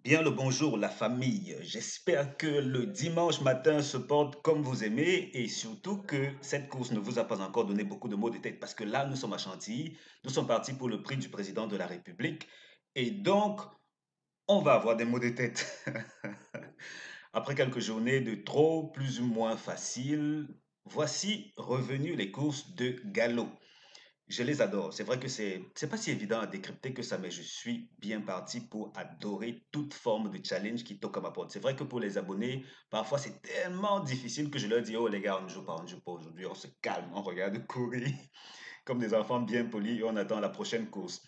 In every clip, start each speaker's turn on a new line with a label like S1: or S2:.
S1: Bien le bonjour la famille, j'espère que le dimanche matin se porte comme vous aimez et surtout que cette course ne vous a pas encore donné beaucoup de maux de tête parce que là nous sommes à Chantilly, nous sommes partis pour le prix du président de la République et donc on va avoir des maux de tête. Après quelques journées de trop plus ou moins faciles, voici revenus les courses de galop. Je les adore. C'est vrai que c'est pas si évident à décrypter que ça, mais je suis bien parti pour adorer toute forme de challenge qui toque à ma porte. C'est vrai que pour les abonnés, parfois c'est tellement difficile que je leur dis, oh les gars, on ne joue pas aujourd'hui, on se calme, on regarde courir comme des enfants bien polis et on attend la prochaine course.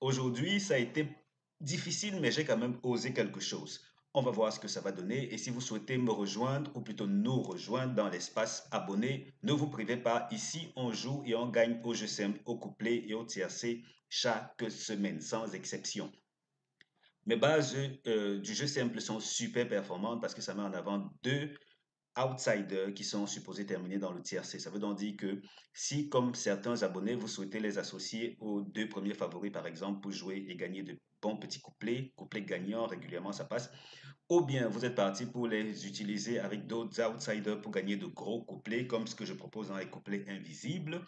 S1: Aujourd'hui, ça a été difficile, mais j'ai quand même osé quelque chose. On va voir ce que ça va donner. Et si vous souhaitez me rejoindre, ou plutôt nous rejoindre dans l'espace abonné, ne vous privez pas. Ici, on joue et on gagne au jeu simple, au couplet et au tiercé chaque semaine, sans exception. Mes bases du jeu simple sont super performantes parce que ça met en avant deux outsiders qui sont supposés terminer dans le tiercé. Ça veut donc dire que si, comme certains abonnés, vous souhaitez les associer aux deux premiers favoris, par exemple, pour jouer et gagner de bons petits couplets gagnants, régulièrement ça passe, ou bien vous êtes parti pour les utiliser avec d'autres outsiders pour gagner de gros couplets, comme ce que je propose dans les couplets invisibles,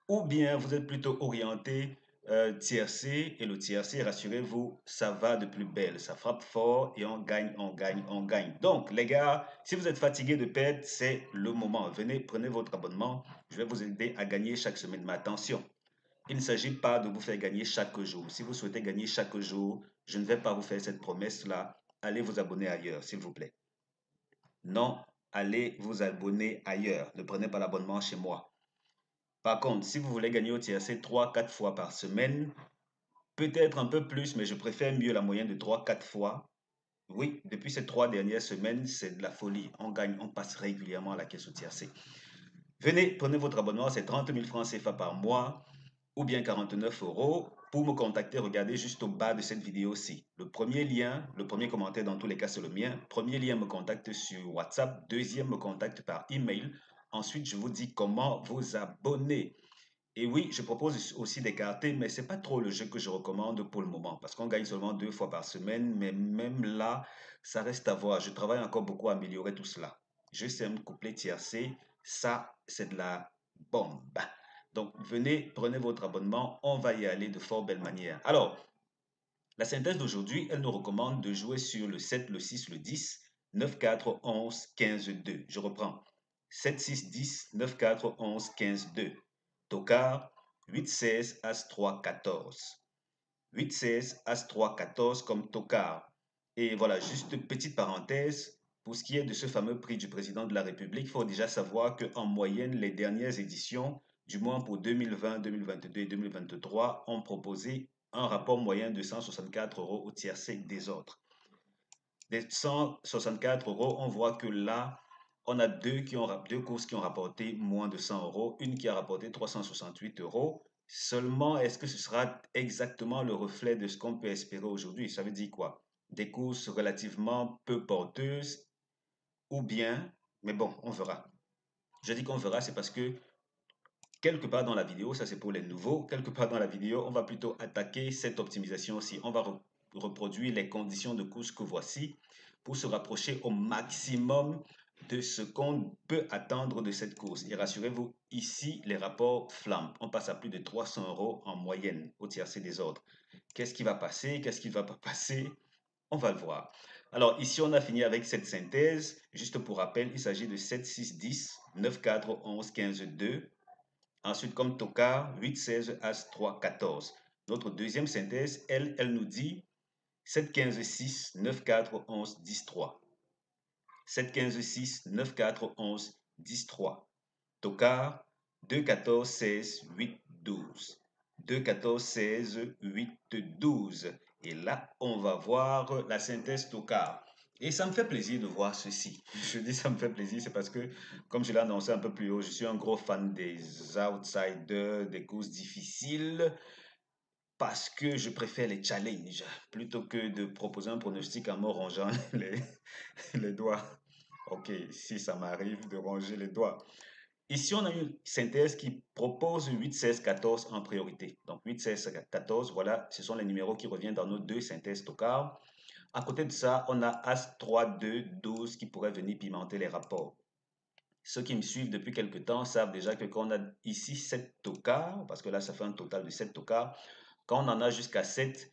S1: ou bien vous êtes plutôt orienté tiercé, et le tiercé, rassurez-vous, ça va de plus belle, ça frappe fort et on gagne, on gagne, on gagne. Donc les gars, si vous êtes fatigué de perdre, c'est le moment. Venez, prenez votre abonnement, je vais vous aider à gagner chaque semaine. Mais attention, il ne s'agit pas de vous faire gagner chaque jour. Si vous souhaitez gagner chaque jour, je ne vais pas vous faire cette promesse-là. Allez vous abonner ailleurs, s'il vous plaît. Non, allez vous abonner ailleurs. Ne prenez pas l'abonnement chez moi. Par contre, si vous voulez gagner au TRC 3-4 fois par semaine, peut-être un peu plus, mais je préfère mieux la moyenne de 3-4 fois. Oui, depuis ces 3 dernières semaines, c'est de la folie. On gagne, on passe régulièrement à la caisse au TRC. Venez, prenez votre abonnement, c'est 30 000 francs CFA par mois ou bien 49 euros. Pour me contacter, regardez juste au bas de cette vidéo-ci. Le premier lien, le premier commentaire dans tous les cas, c'est le mien. Premier lien me contacte sur WhatsApp. Deuxième me contacte par email. Ensuite, je vous dis comment vous abonner. Et oui, je propose aussi d'écarter, mais c'est pas trop le jeu que je recommande pour le moment, parce qu'on gagne seulement 2 fois par semaine, mais même là, ça reste à voir. Je travaille encore beaucoup à améliorer tout cela. Je sais me couplet tiercé, ça, c'est de la bombe. Donc, venez, prenez votre abonnement, on va y aller de fort belle manière. Alors, la synthèse d'aujourd'hui, elle nous recommande de jouer sur le 7, le 6, le 10, 9, 4, 11, 15, 2. Je reprends. 7, 6, 10, 9, 4, 11, 15, 2. Tocard, 8, 16, As, 3, 14. 8, 16, As, 3, 14 comme tocard. Et voilà, juste petite parenthèse, pour ce qui est de ce fameux prix du président de la République, il faut déjà savoir qu'en moyenne, les dernières éditions, du moins pour 2020, 2022 et 2023, ont proposé un rapport moyen de 164 euros au tiercé des autres. Des 164 euros, on voit que là, on a deux courses qui ont rapporté moins de 100 euros, une qui a rapporté 368 euros. Seulement, est-ce que ce sera exactement le reflet de ce qu'on peut espérer aujourd'hui? Ça veut dire quoi? Des courses relativement peu porteuses ou bien, mais bon, on verra. Je dis qu'on verra, c'est parce que quelque part dans la vidéo, ça c'est pour les nouveaux, quelque part dans la vidéo, on va plutôt attaquer cette optimisation aussi. On va reproduire les conditions de course que voici pour se rapprocher au maximum de ce qu'on peut attendre de cette course. Et rassurez-vous, ici, les rapports flambent. On passe à plus de 300 euros en moyenne au tiercé des ordres. Qu'est-ce qui va passer? Qu'est-ce qui ne va pas passer? On va le voir. Alors, ici, on a fini avec cette synthèse. Juste pour rappel, il s'agit de 7, 6, 10, 9, 4, 11, 15, 2. Ensuite, comme tocard, 8, 16, As, 3, 14. Notre deuxième synthèse, elle nous dit 7, 15, 6, 9, 4, 11, 10, 3. 7, 15, 6, 9, 4, 11, 10, 3. Tocard, 2, 14, 16, 8, 12. 2, 14, 16, 8, 12. Et là, on va voir la synthèse tocard. Et ça me fait plaisir de voir ceci. Je dis ça me fait plaisir, c'est parce que, comme je l'ai annoncé un peu plus haut, je suis un gros fan des outsiders, des courses difficiles, parce que je préfère les challenges plutôt que de proposer un pronostic en me rongeant les doigts. Ok, si ça m'arrive de ronger les doigts. Ici, on a une synthèse qui propose 8, 16, 14 en priorité. Donc 8, 16, 14, voilà, ce sont les numéros qui reviennent dans nos deux synthèses Tocard. À côté de ça, on a As 3, 2, 12 qui pourrait venir pimenter les rapports. Ceux qui me suivent depuis quelque temps savent déjà que quand on a ici 7 tocards, parce que là ça fait un total de 7 tocards, quand on en a jusqu'à 7,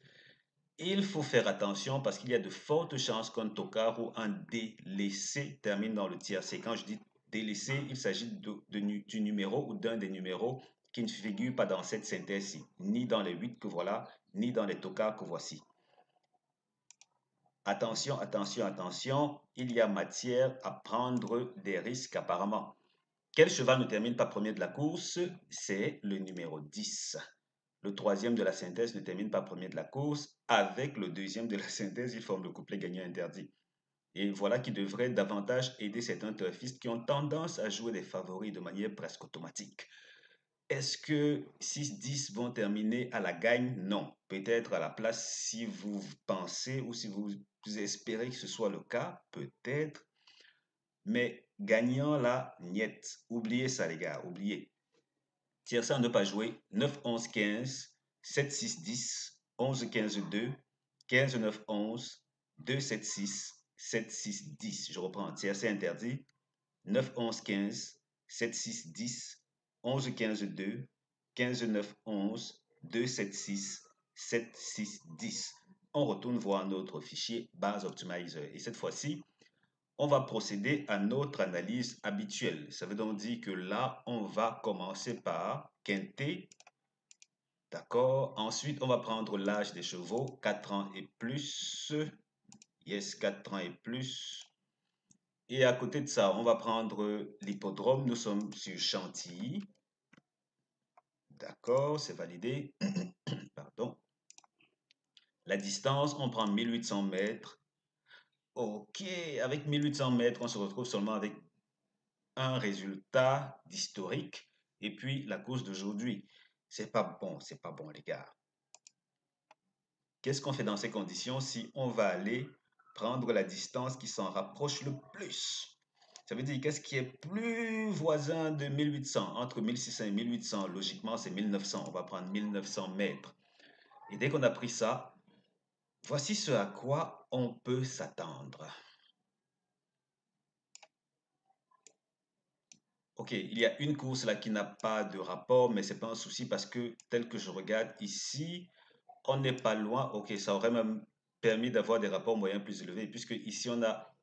S1: il faut faire attention parce qu'il y a de fortes chances qu'un tocard ou un délaissé termine dans le tiercé. Quand je dis délaissé, il s'agit du numéro ou d'un des numéros qui ne figure pas dans cette synthèse-ci, ni dans les 8 que voilà, ni dans les tocards que voici. Attention, attention, attention, il y a matière à prendre des risques apparemment. Quel cheval ne termine pas premier de la course? C'est le numéro 10. Le troisième de la synthèse ne termine pas premier de la course. Avec le deuxième de la synthèse, il forme le couplet gagnant interdit. Et voilà qui devrait davantage aider certains turfistes qui ont tendance à jouer des favoris de manière presque automatique. Est-ce que 6-10 vont terminer à la gagne? Non. Peut-être à la place si vous pensez ou si vous espérez que ce soit le cas, peut-être. Mais gagnant là, niet. Oubliez ça les gars, oubliez. Tiercé à ne pas jouer, 9, 11, 15, 7, 6, 10, 11, 15, 2, 15, 9, 11, 2, 7, 6, 7, 6, 10. Je reprends, tiercé interdit, 9, 11, 15, 7, 6, 10, 11, 15, 2, 15, 9, 11, 2, 7, 6, 7, 6, 10. On retourne voir notre fichier Base Optimizer. Et cette fois-ci, on va procéder à notre analyse habituelle. Ça veut donc dire que là, on va commencer par quinter. D'accord. Ensuite, on va prendre l'âge des chevaux, 4 ans et plus. Yes, 4 ans et plus. Et à côté de ça, on va prendre l'hippodrome. Nous sommes sur Chantilly. D'accord, c'est validé. Pardon. La distance, on prend 1800 mètres. Ok, avec 1800 mètres, on se retrouve seulement avec un résultat d'historique et puis la course d'aujourd'hui. C'est pas bon les gars. Qu'est-ce qu'on fait dans ces conditions si on va aller prendre la distance qui s'en rapproche le plus? Ça veut dire qu'est-ce qui est plus voisin de 1800? Entre 1600 et 1800, logiquement c'est 1900. On va prendre 1900 mètres. Et dès qu'on a pris ça, voici ce à quoi on peut s'attendre. Ok, il y a une course là qui n'a pas de rapport, mais c'est pas un souci parce que tel que je regarde ici, on n'est pas loin. Ok, ça aurait même permis d'avoir des rapports moyens plus élevés, puisque ici on a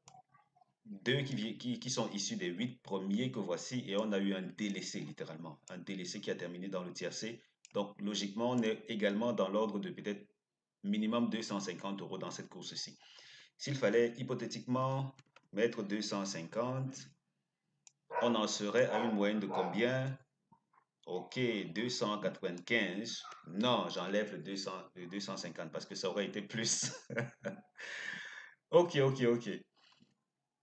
S1: deux qui sont issus des 8 premiers que voici, et on a eu un délaissé littéralement, un délaissé qui a terminé dans le tiercé. Donc logiquement, on est également dans l'ordre de peut-être minimum 250 euros dans cette course-ci. S'il fallait hypothétiquement mettre 250, on en serait à une moyenne de combien? Ok, 295. Non, j'enlève le 250 parce que ça aurait été plus. Ok, ok, ok.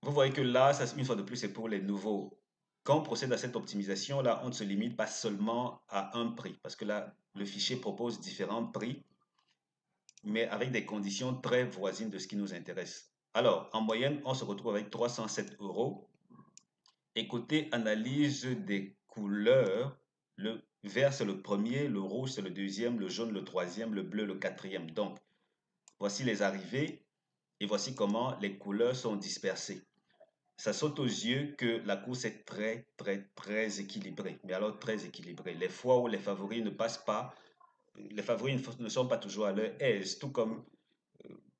S1: Vous voyez que là, ça, une fois de plus, c'est pour les nouveaux. Quand on procède à cette optimisation, là, on ne se limite pas seulement à un prix, parce que là, le fichier propose différents prix, mais avec des conditions très voisines de ce qui nous intéresse. Alors, en moyenne, on se retrouve avec 307 euros. Et côté analyse des couleurs, le vert c'est le premier, le rouge c'est le deuxième, le jaune le troisième, le bleu le quatrième. Donc, voici les arrivées et voici comment les couleurs sont dispersées. Ça saute aux yeux que la course est très, très, très équilibrée. Mais alors très équilibrée. Les fois où les favoris ne passent pas, les favoris ne sont pas toujours à leur aise, tout comme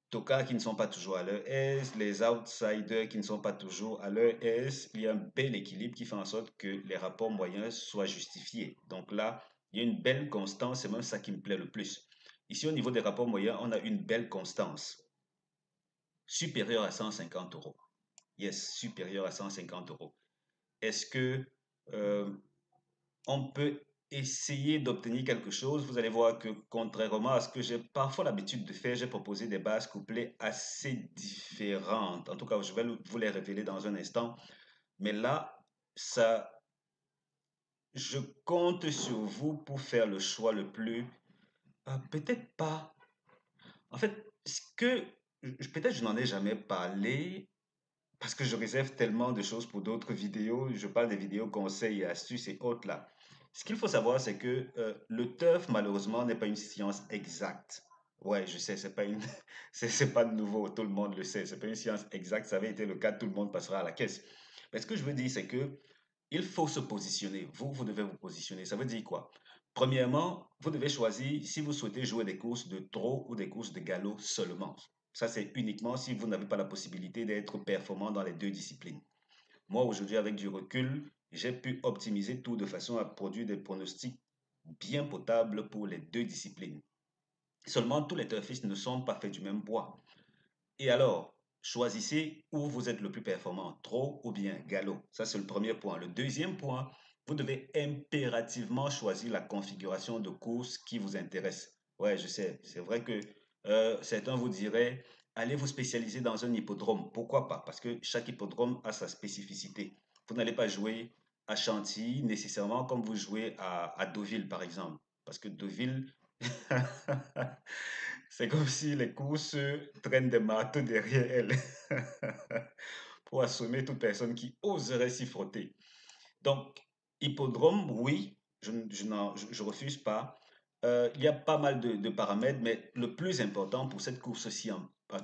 S1: tocards qui ne sont pas toujours à leur aise, les outsiders qui ne sont pas toujours à leur aise. Il y a un bel équilibre qui fait en sorte que les rapports moyens soient justifiés. Donc là, il y a une belle constance, c'est même ça qui me plaît le plus. Ici, au niveau des rapports moyens, on a une belle constance, supérieure à 150 euros. Yes, supérieure à 150 euros. Est-ce que euh, on peut essayer d'obtenir quelque chose? Vous allez voir que contrairement à ce que j'ai parfois l'habitude de faire, j'ai proposé des bases couplées assez différentes. En tout cas, je vais vous les révéler dans un instant. Mais là, ça, je compte sur vous pour faire le choix le plus... peut-être pas. En fait, ce que... Peut-être je n'en ai jamais parlé, parce que je réserve tellement de choses pour d'autres vidéos. Je parle des vidéos conseils et astuces et autres là. Ce qu'il faut savoir, c'est que le turf, malheureusement, n'est pas une science exacte. Ouais, je sais, c'est pas une, c'est pas nouveau, tout le monde le sait, c'est pas une science exacte, ça avait été le cas, tout le monde passera à la caisse. Mais ce que je veux dire, c'est que il faut se positionner. Vous devez vous positionner. Ça veut dire quoi? Premièrement, vous devez choisir si vous souhaitez jouer des courses de trot ou des courses de galop seulement. Ça, c'est uniquement si vous n'avez pas la possibilité d'être performant dans les deux disciplines. Moi, aujourd'hui, avec du recul, j'ai pu optimiser tout de façon à produire des pronostics bien potables pour les deux disciplines. Seulement, tous les turfistes ne sont pas faits du même bois. Et alors, choisissez où vous êtes le plus performant, trot ou bien galop. Ça, c'est le premier point. Le deuxième point, vous devez impérativement choisir la configuration de course qui vous intéresse. Ouais, je sais, c'est vrai que certains vous diraient, allez vous spécialiser dans un hippodrome. Pourquoi pas? Parce que chaque hippodrome a sa spécificité. Vous n'allez pas jouer à Chantilly nécessairement comme vous jouez à Deauville, par exemple. Parce que Deauville, c'est comme si les courses traînent des marteaux derrière elles pour assommer toute personne qui oserait s'y frotter. Donc, hippodrome, oui, je refuse pas. Il y a pas mal de paramètres, mais le plus important pour cette course-ci,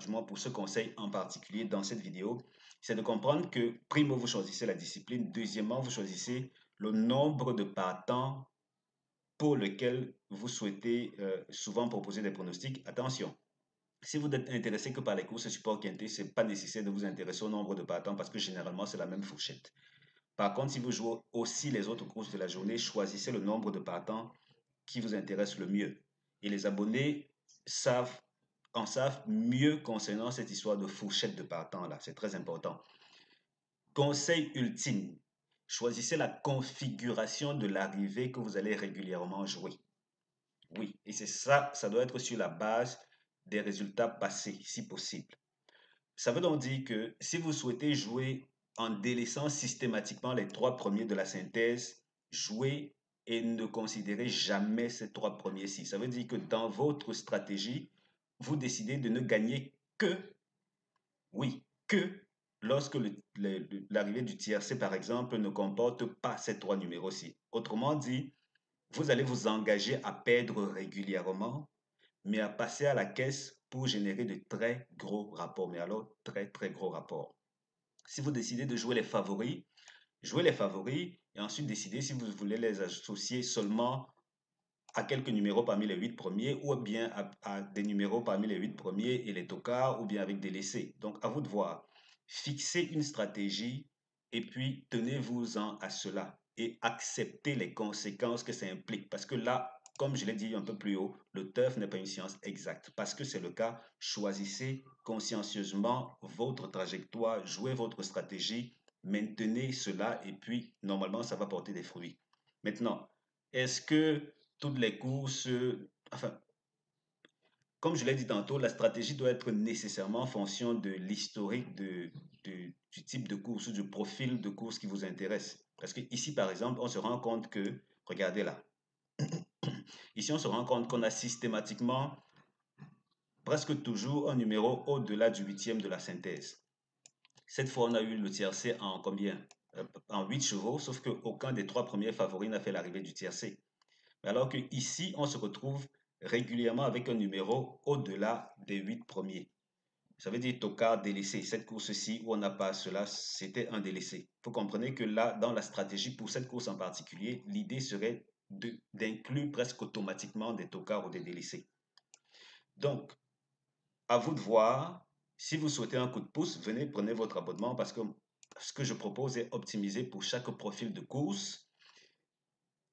S1: du moins pour ce conseil en particulier dans cette vidéo, c'est de comprendre que, primo, vous choisissez la discipline. Deuxièmement, vous choisissez le nombre de partants pour lequel vous souhaitez souvent proposer des pronostics. Attention, si vous n'êtes intéressé que par les courses support quinté, ce n'est pas nécessaire de vous intéresser au nombre de partants parce que généralement, c'est la même fourchette. Par contre, si vous jouez aussi les autres courses de la journée, choisissez le nombre de partants qui vous intéresse le mieux. Et les abonnés savent, en savent mieux concernant cette histoire de fourchette de partants là. C'est très important. Conseil ultime, choisissez la configuration de l'arrivée que vous allez régulièrement jouer. Oui, et c'est ça, ça doit être sur la base des résultats passés, si possible. Ça veut donc dire que si vous souhaitez jouer en délaissant systématiquement les trois premiers de la synthèse, jouez et ne considérez jamais ces trois premiers-ci. Ça veut dire que dans votre stratégie, vous décidez de ne gagner que, oui, que lorsque l'arrivée du tiercé, par exemple, ne comporte pas ces trois numéros-ci. Autrement dit, vous allez vous engager à perdre régulièrement mais à passer à la caisse pour générer de très gros rapports. Mais alors, très, très gros rapports. Si vous décidez de jouer les favoris, jouez les favoris et ensuite décidez si vous voulez les associer seulement à quelques numéros parmi les 8 premiers ou bien à des numéros parmi les 8 premiers et les tocards ou bien avec des laissés. Donc, à vous de voir. Fixez une stratégie et puis tenez-vous-en à cela et acceptez les conséquences que ça implique. Parce que là, comme je l'ai dit un peu plus haut, le turf n'est pas une science exacte. Parce que c'est le cas, choisissez consciencieusement votre trajectoire, jouez votre stratégie, maintenez cela et puis normalement ça va porter des fruits. Maintenant, est-ce que toutes les courses, enfin, comme je l'ai dit tantôt, la stratégie doit être nécessairement en fonction de l'historique du type de course ou du profil de course qui vous intéresse. Parce que ici, par exemple, on se rend compte que, regardez là, ici on se rend compte qu'on a systématiquement, presque toujours, un numéro au-delà du huitième de la synthèse. Cette fois, on a eu le tiercé en combien? En 8 chevaux, sauf qu'aucun des trois premiers favoris n'a fait l'arrivée du tiercé. Alors que ici, on se retrouve régulièrement avec un numéro au-delà des 8 premiers. Ça veut dire tocard délaissé. Cette course-ci où on n'a pas cela, c'était un délaissé. Vous comprenez que là, dans la stratégie pour cette course en particulier, l'idée serait d'inclure presque automatiquement des tocards ou des délaissés. Donc, à vous de voir. Si vous souhaitez un coup de pouce, venez, prenez votre abonnement parce que ce que je propose est optimisé pour chaque profil de course.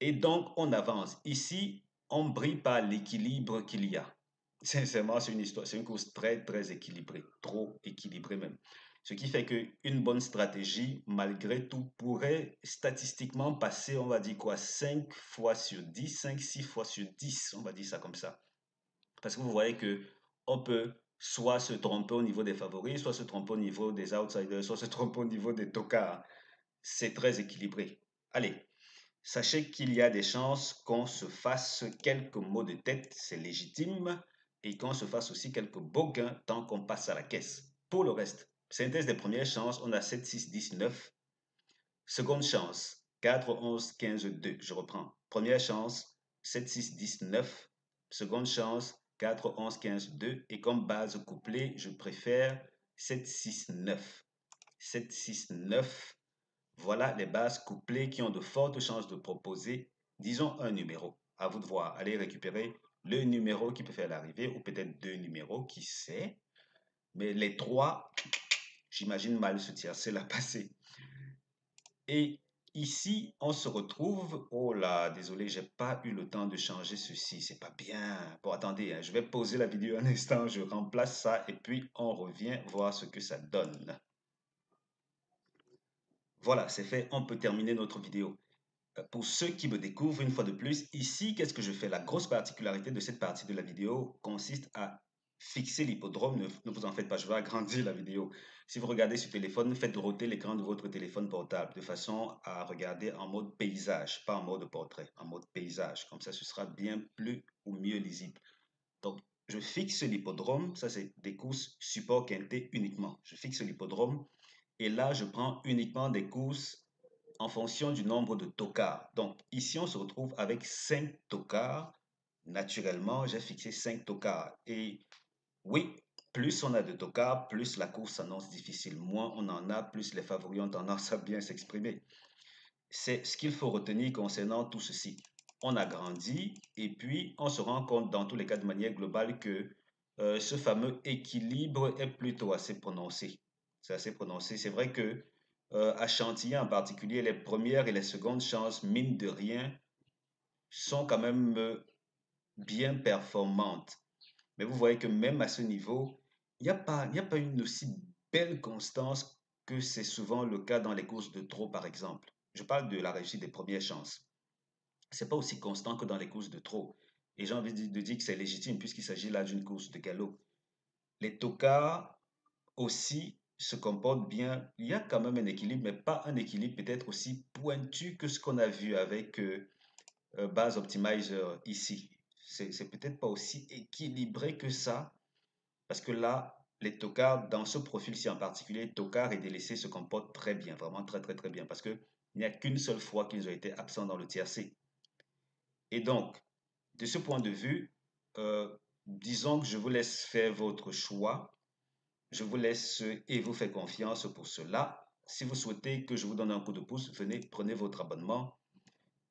S1: Et donc, on avance. Ici, on brille par l'équilibre qu'il y a. Sincèrement, c'est une histoire, c'est une course très, très équilibrée, trop équilibrée même. Ce qui fait qu'une bonne stratégie, malgré tout, pourrait statistiquement passer, on va dire quoi, 5 fois sur 10, 5, 6 fois sur 10, on va dire ça comme ça. Parce que vous voyez que on peut soit se tromper au niveau des favoris, soit se tromper au niveau des outsiders, soit se tromper au niveau des tocards. C'est très équilibré. Allez, sachez qu'il y a des chances qu'on se fasse quelques maux de tête, c'est légitime, et qu'on se fasse aussi quelques beaux gains tant qu'on passe à la caisse. Pour le reste, synthèse des premières chances, on a 7, 6, 10, 9. Seconde chance, 4, 11, 15, 2. Je reprends. Première chance, 7, 6, 10, 9. Seconde chance, 4, 11, 15, 2. Et comme base couplée, je préfère 7, 6, 9. 7, 6, 9. Voilà les bases couplées qui ont de fortes chances de proposer, disons, un numéro. À vous de voir. Allez récupérer le numéro qui peut faire l'arrivée ou peut-être deux numéros, qui sait. Mais les trois, j'imagine mal ce tiercé là passer. Et ici, on se retrouve. Oh là, désolé, j'ai pas eu le temps de changer ceci. C'est pas bien. Bon, attendez, hein, je vais poser la vidéo un instant. Je remplace ça et puis on revient voir ce que ça donne. Voilà, c'est fait. On peut terminer notre vidéo. Pour ceux qui me découvrent une fois de plus, ici, qu'est-ce que je fais? La grosse particularité de cette partie de la vidéo consiste à fixer l'hippodrome. Ne vous en faites pas, je vais agrandir la vidéo. Si vous regardez sur téléphone, faites roter l'écran de votre téléphone portable de façon à regarder en mode paysage, pas en mode portrait, en mode paysage. Comme ça, ce sera bien plus ou mieux lisible. Donc, je fixe l'hippodrome. Ça, c'est des courses support quintet uniquement. Je fixe l'hippodrome et là, je prends uniquement des courses en fonction du nombre de tocards. Donc, ici, on se retrouve avec 5 tocards. Naturellement, j'ai fixé 5 tocards. Et oui, plus on a de tocards, plus la course s'annonce difficile. Moins on en a, plus les favoris ont tendance à bien s'exprimer. C'est ce qu'il faut retenir concernant tout ceci. On a grandi et puis on se rend compte dans tous les cas de manière globale que ce fameux équilibre est plutôt assez prononcé. C'est assez prononcé. C'est vrai que à Chantilly en particulier, les premières et les secondes chances, mine de rien, sont quand même bien performantes. Mais vous voyez que même à ce niveau, il n'y a pas une aussi belle constance que c'est souvent le cas dans les courses de trot, par exemple. Je parle de la réussite des premières chances. C'est pas aussi constant que dans les courses de trot. Et j'ai envie de dire que c'est légitime puisqu'il s'agit là d'une course de galop. Les tocards aussi se comportent bien. Il y a quand même un équilibre, mais pas un équilibre peut-être aussi pointu que ce qu'on a vu avec Base Optimizer ici. C'est peut-être pas aussi équilibré que ça, parce que là, les tocards, dans ce profil-ci en particulier, tocard et délaissé se comportent très bien, vraiment très très très bien, parce qu'il n'y a qu'une seule fois qu'ils ont été absents dans le tiercé. Et donc, de ce point de vue, disons que je vous laisse faire votre choix. Je vous laisse et vous fais confiance pour cela. Si vous souhaitez que je vous donne un coup de pouce, venez, prenez votre abonnement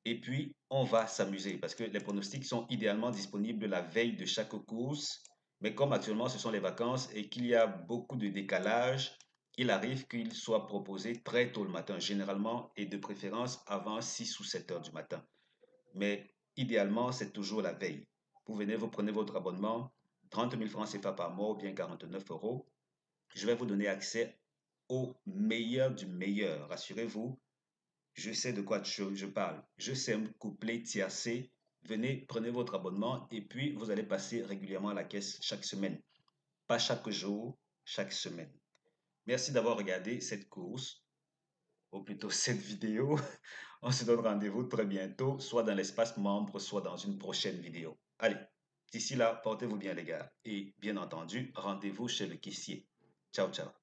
S1: et puis on va s'amuser parce que les pronostics sont idéalement disponibles la veille de chaque course. Mais comme actuellement ce sont les vacances et qu'il y a beaucoup de décalage, il arrive qu'ils soient proposés très tôt le matin, généralement et de préférence avant 6 ou 7 heures du matin. Mais idéalement, c'est toujours la veille. Vous venez, vous prenez votre abonnement, 30 000 francs CFA par mois ou bien 49 euros. Je vais vous donner accès au meilleur du meilleur. Rassurez-vous, je sais de quoi je parle. Je sais me coupler, tiercer. Venez, prenez votre abonnement et puis vous allez passer régulièrement à la caisse chaque semaine. Pas chaque jour, chaque semaine. Merci d'avoir regardé cette course, ou plutôt cette vidéo. On se donne rendez-vous très bientôt, soit dans l'espace membre, soit dans une prochaine vidéo. Allez, d'ici là, portez-vous bien les gars. Et bien entendu, rendez-vous chez le caissier. Ciao, ciao.